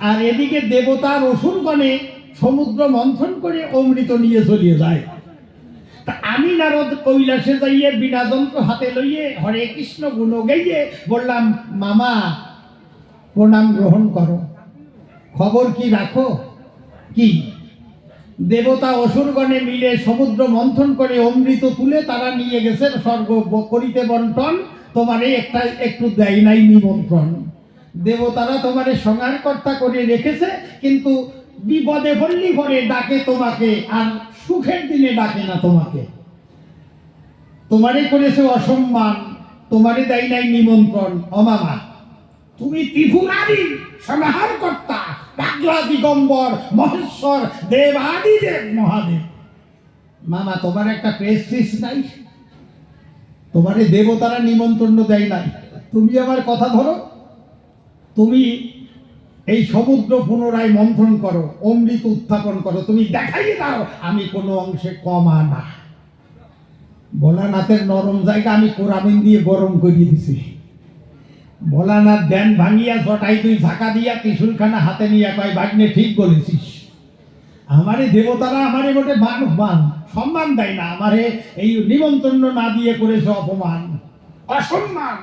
আর এদিকে দেবতার অসুরগণে সমুদ্র মন্থন করে অমৃত নিয়ে চলিয়ে যায়। তা আমি নারদ কৈলাসে যাইয়ে বিনা যন্ত্র হাতে লইয়ে হরে কৃষ্ণ গুণ গাইয়ে বললাম, মামা প্রণাম গ্রহণ করো, খবর কি রাখো। কি? দেবতা অসুরগণে মিলে সমুদ্র মন্থন করে অমৃত তুলে তারা নিয়ে গেছে স্বর্গ করিতে বন্টন, তোমারে একটু দেয় নাই নিমন্ত্রণ। দেবতারা তোমারে সংহারকর্তা করে রেখেছে, কিন্তু বিপদে পড়লি পরে ডাকে তোমাকে, আর সুখের দিনে ডাকে না তোমাকে। তোমারে করেছে অসম্মান, তোমারে দেয় নাই নিমন্ত্রণ। অমামা, তুমি ত্রিপুরারি সংহারকর্তা, পাগলা দিগম্বর মহেশ্বর দেবাদিদেব মহাদেব। মামা, তোমার একটা প্রেস্টিজ নাই? তোমারে দেবতারা নিমন্ত্রণ দেয় নাই, তুমি আমার কথা ধরো। তুমি এই সমুদ্র পুনরায় মন্থন করো, অমৃত উত্থাপন করো, তুমি দেখাই দাও আমি কোনো অংশে কমা না। ভোলানাথের নরম জায়গা আমি কোরামিন দিয়ে গরম করিয়ে দিছি। ভোলানাথ ধ্যান ভাঙিয়া জটাই তুই ঝাঁকা দিয়া ত্রিশুলখানা হাতে নিয়ে কয়, ভাগ্নে ঠিক বলেছিস। আমারে দেবতারা আমারে গোটে মান সম্মান দেয় না, আমারে এই নিমন্ত্রণ না দিয়ে করেছে অপমান, অসম্মান।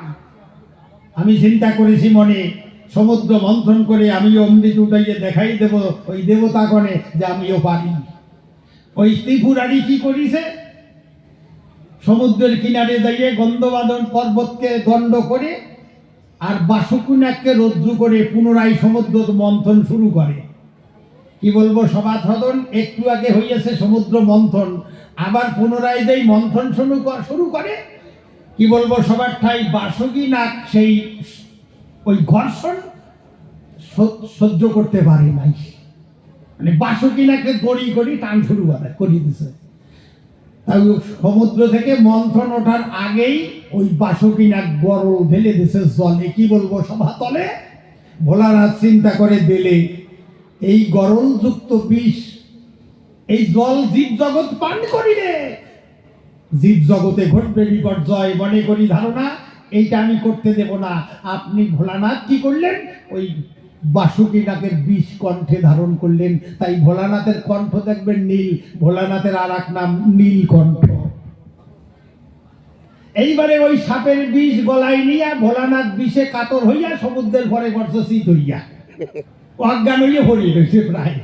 আমি চিন্তা করেছি মনে, সমুদ্র মন্থন করে আমি অমৃত উঠাইয়ে দেখাই দেব ওই দেবতাগণে যে আমিও পারি। ওই ত্রিপুরারি কি করিছে, সমুদ্রের কিনারে যাইয়ে গন্ধবাদন পর্বতকে দণ্ড করে আর বাসুকুনাককে রজ্জু করে পুনরায় সমুদ্র মন্থন শুরু করে। কি বলবো সভাসদন, একটু আগে হইয়াছে সমুদ্র মন্থন, আবার পুনরায় যেই মন্থন শুরু করে, কি বলবো সবার ঠাই বাসুকিনাক সেই ওই ঘর্ষণ সহ্য করতে পারে নাই, মানে বাসুকিনাকে দড়ি করি টান শুরু করিয়ে দিছে। তাই সমুদ্র থেকে মন্থন ওঠার আগেই ওই বাসুকিনাক গরল ঢেলে দিছে জলে। কি বলবো সভা তলে, ভোলানাথ চিন্তা করে দিলে এই গরল যুক্ত বিষ, এই জল জীব জগৎ পান করিলে জীব জগতে ঘটবে বিপর্যয়, মনে করি ধারণা এইটা আমি করতে দেব না। আপনি ভোলানাথ কি করলেন, ওই বাসুকিনাকের বিষ কণ্ঠে ধারণ করলেন। তাই ভোলানাথের কণ্ঠ দেখবেন নীল, ভোলানাথের আর এক নাম নীলকণ্ঠ। এইবারে ওই সাপের বিষ গলায় নিয়া ভোলানাথ বিষে কাতর হইয়া সমুদ্রের পরে বর্ষশীত হইয়া অজ্ঞান হইয়া হরিয়ে রয়েছে। প্রায়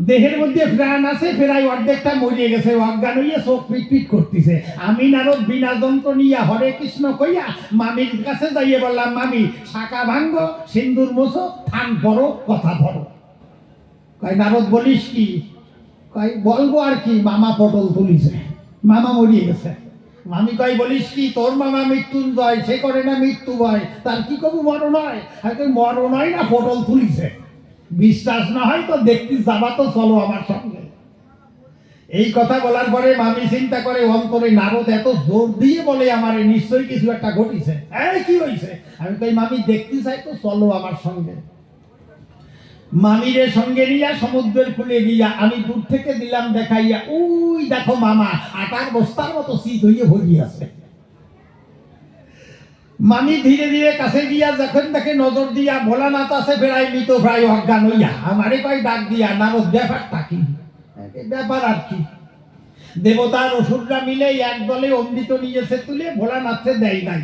দেহের মধ্যে প্রাণ আছে, প্রায় অর্ধেকটা মরিয়ে গেছে, অজ্ঞান হইয়া চোখ পিটপিট করতেছে। আমি নারদ বিনা যন্ত্র নিয়া হরে কৃষ্ণ কইয়া মামির কাছে যাইয়ে বললাম, মামি শাখা ভাঙ্গ সিন্দুর মোছো, থান পড়ো, কথা ধরো। কয় নারদ বলিস কি? কয় বলবো আর কি, মামা পটল তুলিছে, মামা মরিয়ে গেছে। মামি কয় বলিস কি, তোর মামা মৃত্যুঞ্জয়, সে করে না মৃত্যু ভয়, তার কি কবু মরণ হয়? মরণ হয় না, পটল তুলিছে। বিশ্বাস না হয় তো দেখতে যাবা তো, চলো আমার সঙ্গে। এই কথা বলার পরে মামি চিন্তা করে অন্তরে, নারদ এত জোর দিয়ে বলে আমার নিশ্চয়ই কিছু একটা ঘটিছে। কি হয়েছে? আমি কই মামি দেখতে চাই তো, চলো আমার সঙ্গে। মামিরে সঙ্গে নিয়া সমুদ্রের কূলে গিয়া আমি দূর থেকে দিলাম দেখাইয়া, ওই দেখো মামা আটার বস্তার মতো শীত হইয়া ভরি আছে। মামি ধীরে ধীরে কাছে গিয়া যখন তাকে নজর দিয়া, ভোলানাথ আছে ফেরাই মৃত প্রায় অজ্ঞান হইয়া। আমারে কয় ডাক দিয়া, নারদ ব্যাপারটা কি? ব্যাপার আর কি, দেবতার অসুররা মিলে এক দলে অমৃত নিয়েছে তুলে, ভোলানাথে দেয় নাই।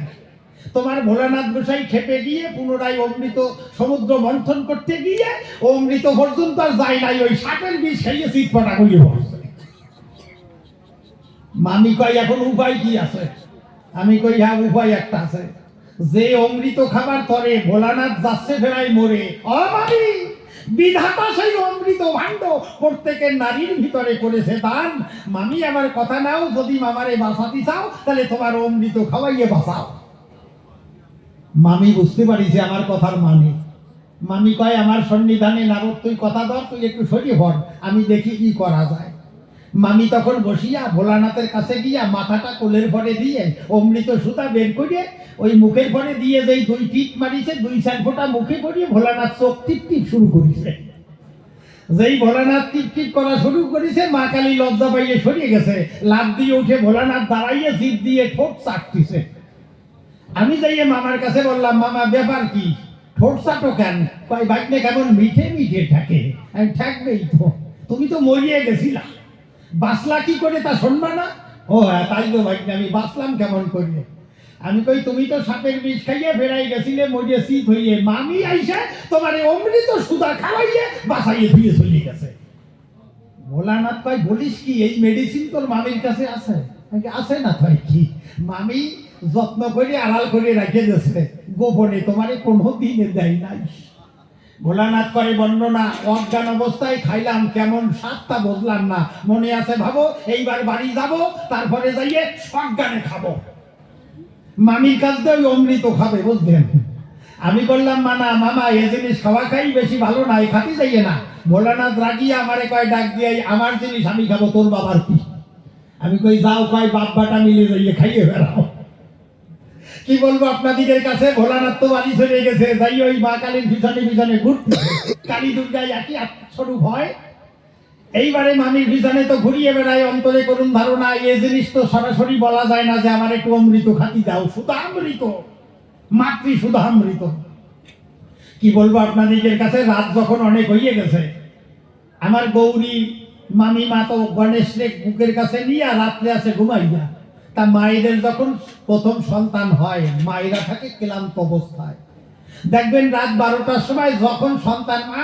তোমার ভোলানাথ গোসাই খেপে গিয়ে পুনরায় অমৃত সমুদ্র মন্থন করতে গিয়ে অমৃত পর্যন্ত আর যায় নাই, ওই সাপের বিষ খাইয়ে চিৎপটা হইয়ে পড়ছে। মামি কয় এখন উপায় কি আছে? আমি কই হ্যাঁ উপায় একটা আছে, যে অমৃত খাবার তরে ভোলানাথ যাচ্ছে ফেরাই মরে। মামি, বিধাতা সেই অমৃত ভাণ্ড প্রত্যেকের নারীর ভিতরে করেছে দান। মামি আমার কথা নাও, যদি মামারে বাঁচাতে চাও তাহলে তোমার অমৃত খাওয়াইয়ে বাঁচাও। মামি বুঝতে পারিছে আমার কথার মানে। মামি কয় আমার সন্নিধানে নারদ তুই কথা ধর, তুই একটু সরিয়ে পড়, আমি দেখি কি করা যায়। মামি তখন বসিয়া ভোলানাথের কাছে গিয়া মাথাটা কোলের পরে দিয়ে অমৃত সুতা বের করে ওই মুখের পরে দিয়ে যেই দুই টিপ মারিছে, 2-4 ফোঁটা মুখে পড়িয়ে ভোলানাথ চোখ টিপ টিপ শুরু করেছে। যেই ভোলানাথ টিপ টিপ করা শুরু করেছে, মা কালী লজ্জা পাইয়ে সরিয়ে গেছে। লাফ দিয়ে উঠে ভোলানাথ দাঁড়াইয়ে জিভ দিয়ে ঠোঁট চাটতেছে। আমি যাইয়ে মামার কাছে বললাম, মামা ব্যাপার কি? ঠোঁট চাটো কেন? কয় বাইকনে কেমন মিঠে মিঠে থাকে। আমি ঠেকবেই তো, তুমি তো মরিয়ে গেছিলা, বাঁচলা কি করে তা শুনবা না? ও হ্যাঁ তাই তো বাইকনে, আমি বাঁচলাম কেমন করে? আমি কই তুমি তো সাপের বিষ খাইয়ে ফেরাই গেছিলে মরিয়ে শীত হইয়ে, মামি আইসা তোমার অমৃত সুদা খাওয়াইয়ে বাঁচাইয়ে দিয়ে চলে গেছে। ভোলানাথ কয় বলিস কি, এই মেডিসিন তোর মামির কাছে আছে? আছে না তাই কি, মামি যত্ন করে আড়াল করে রেখে দিয়েছে গোপনে, তোমারে কোনো দিনে দেয় নাই। ভোলানাথ করে বর্ণনা, অজ্ঞান অবস্থায় খাইলাম, কেমন স্বাদটা বুঝলাম না, মনে আছে ভাবো এইবার বাড়ি যাব, তারপরে যাইয়ে সজ্ঞানে খাবো। মামির কাছ দিয়ে ওই অমৃত খাবে, বুঝলেন? আমি বললাম মানা মামা এ জিনিস খাওয়া খাই বেশি ভালো না, খাতি যাইয়ে না। ভোলানাথ রাগিয়ে আমারে কয় ডাক দিয়ে, আমার জিনিস আমি খাবো, তোর বাবার কি? আমি কই যাও, কয় বাপ বাটা মিলে যাইয়ে খাইয়ে বেড়াও। কি বলবো আপনাদের কাছে, ভোলানাথ তো বাড়ি চলে গেছে, যাই ওই মা কালীর পিছনে পিছনে ঘুরতে, কালী দুর্গায় একই স্বরূপ হয়। এইবারে মামির পিছনে তো ঘুরিয়ে বেড়ায়, অন্তরে করুন ধারণা এ জিনিস তো সরাসরি বলা যায় না যে আমার একটু অমৃত খাতি দাও, সুধামৃত, মাতৃ সুধামৃত। কি বলবো আপনাদের কাছে, রাত যখন অনেক হইয়ে গেছে, আমার গৌরী মামি মা তো গণেশ বুকের কাছে নিয়ে রাত্রে আসে ঘুমাইয়া। তা মায়েদের যখন প্রথম সন্তান হয়, মায়েরা থাকে ক্লান্ত অবস্থায়। দেখবেন রাত 12টার সময় যখন সন্তান মা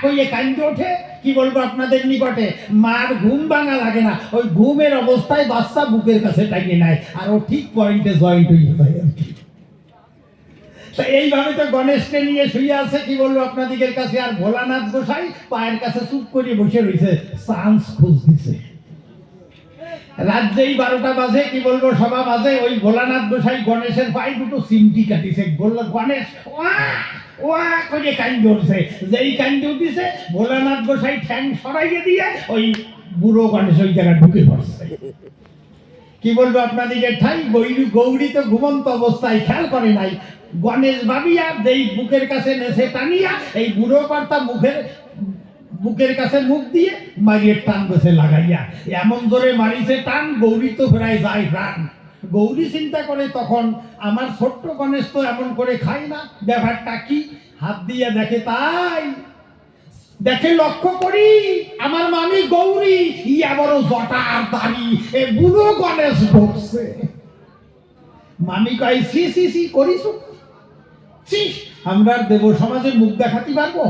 কইয়ে কান্দে ওঠে, কি বলবো আপনাদের নিকটে, মার ঘুম ভাঙা লাগে না, ওই ঘুমের অবস্থায় বাচ্চা বুকের কাছে টাইনে নেয়, আর ও ঠিক পয়েন্টে জয়েন্ট হয়ে যায় আর কি। তা এইভাবে তো গণেশকে নিয়ে শুয়ে আছে, কি বলবো আপনাদের কাছে। আর ভোলানাথ গোসাই পায়ের কাছে চুপ করে বসে রয়েছে, চান্স খুঁজ দিছে। রাত যেই 12টা বাজে, কি বলবো সভা বাজে, ওই ভোলানাথ গোসাই গণেশের পায়ে দুটো চিমটি কাটিছে। বললো গণেশ ওয়া ওয়া করে কান্দি উঠছে, যেই কান্দি উঠিছে ভোলানাথ গোসাই ঠ্যাং সরাইয়ে দিয়ে ওই বুড়ো গণেশ ওই জায়গায় ঢুকে পড়ছে। কি বলবো আপনাদের ঠাই, গৌরী তো ঘুমন্ত অবস্থায় খেয়াল করে নাই, গণেশ ভাবিয়া যেই বুকের কাছে নেছে টানিয়া এই বুড়ো কর্তা বুকের কাছে মুখ দিয়ে মারিয়ে টান বসে লাগাইয়া এমন জোরে মারিছে টান, গৌরী তো ফেরাই যায় প্রাণ। গৌরী চিন্তা করে তখন, আমার ছোট্ট গণেশ তো এমন করে খায় না, ব্যাপারটা কি? হাত দিয়ে দেখে, তাই দেখে লক্ষ্য করি আমার মামি গৌরী ইয়া বড় জটা আর দাড়ি, এ বুড়ো গণেশ ঢুকছে। মামি কয় সি সি সি করিস, আমরা দেব সমাজের মুখ দেখাতে পারবো?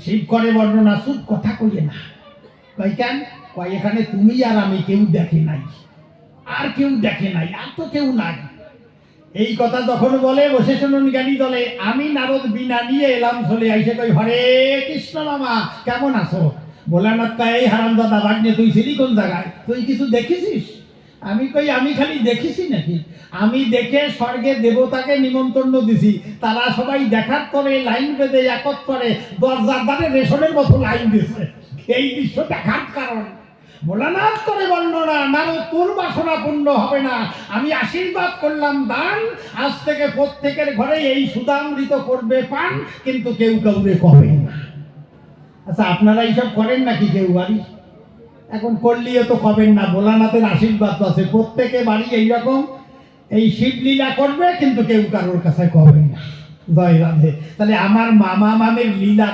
শিব করে বর্ণনা, চুপ কথা কইয়ে না। কই কেন? কয় এখানে তুমি আর আমি, কেউ দেখে নাই, আর কেউ দেখে নাই, আর তো কেউ নাই। এই কথা যখন বলে, বসে শুনুন জ্ঞানী দলে, আমি নারদ বিনা নিয়ে এলাম চলে আইসে, কই হরে কৃষ্ণ মামা কেমন আছো? ভোলানাথ কয় এই হারামজাদা ভাগ্নে, তুই ছিলি কোন জায়গায়? তুই কিছু দেখেছিস? আমি কই আমি খালি দেখেছি নাকি, আমি দেখে স্বর্গে দেবতাকে নিমন্ত্রণ দিছি, তারা সবাই দেখার পরে লাইন বেঁধে একত্রে দরজার দ্বারে রেশনের মতো লাইন দিছে, এই দৃশ্য দেখার কারণ। ভোলানাথ করে বর্ণনা, না তোর বাসনা পূর্ণ হবে না, আমি আশীর্বাদ করলাম দান, আজ থেকে প্রত্যেকের ঘরে এই সুধামৃত করবে পান, কিন্তু কেউ কাউকে কবে না। আচ্ছা আপনারা এইসব করেন নাকি কেউ বাড়ি? এখন করলিও তো কবেন না, ভোলানাথের আশীর্বাদ আছে, প্রত্যেকে বাড়ি এইরকম এই শিবলীলা করবে, কিন্তু কেউ কারোর কাছে কবে না। জয় রাধে। তাহলে আমার মামা মামের লীলা